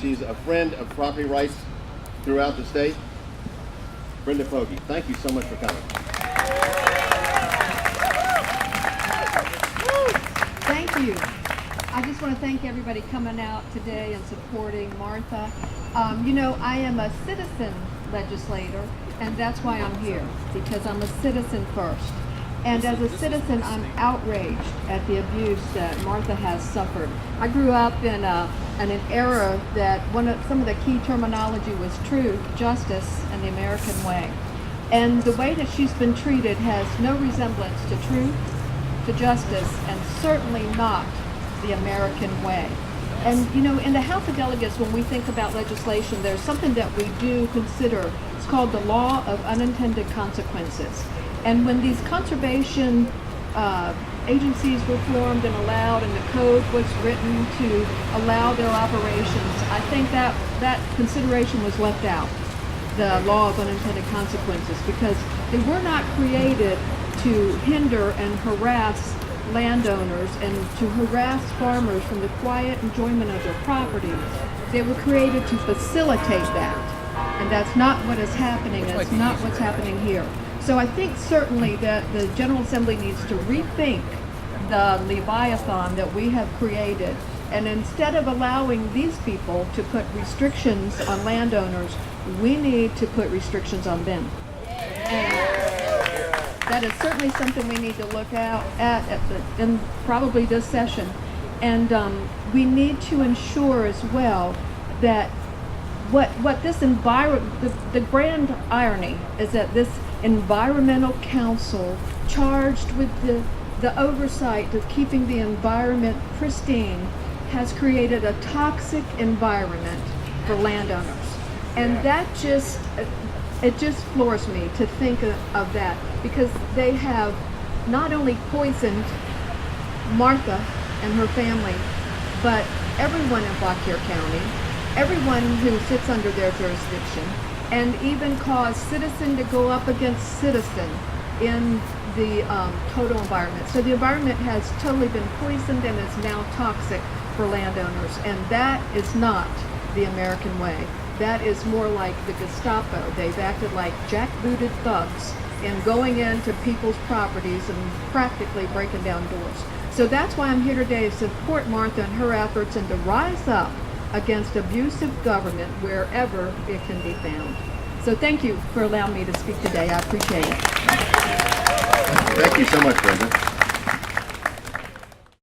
She's a friend of property rights throughout the state. Brenda Pogge, thank you so much for coming. Thank you. I just want to thank everybody coming out today and supporting Martha. You know, I am a citizen legislator, and that's why I'm here, because I'm a citizen first. And as a citizen, I'm outraged at the abuse that Martha has suffered. I grew up in an era that some of the key terminology was truth, justice, and the American way. And the way that she's been treated has no resemblance to truth, to justice, and certainly not the American way. And you know, in the House of Delegates, when we think about legislation, there's something that we do consider. It's called the law of unintended consequences. And when these conservation agencies were formed and allowed, and the code was written to allow their operations, I think that consideration was left out, the law of unintended consequences, because they were not created to hinder and harass landowners and to harass farmers from the quiet enjoyment of their property. They were created to facilitate that. And that's not what is happening. That's not what's happening here. So I think certainly that the General Assembly needs to rethink the Leviathan that we have created. And instead of allowing these people to put restrictions on landowners, we need to put restrictions on them. And that is certainly something we need to look out at in probably this session. And we need to ensure as well that what this the grand irony is that this environmental council charged with the oversight of keeping the environment pristine has created a toxic environment for landowners. And that it just floors me to think of that, because they have not only poisoned Martha and her family, but everyone in Fauquier County, everyone who sits under their jurisdiction, and even caused citizen to go up against citizen in the total environment. So the environment has totally been poisoned and is now toxic for landowners, and that is not the American way. That is more like the Gestapo. They've acted like jackbooted thugs in going into people's properties and practically breaking down doors. So that's why I'm here today, to support Martha and her efforts and to rise up against abusive government wherever it can be found. So thank you for allowing me to speak today. I appreciate it. Thank you so much, Brenda.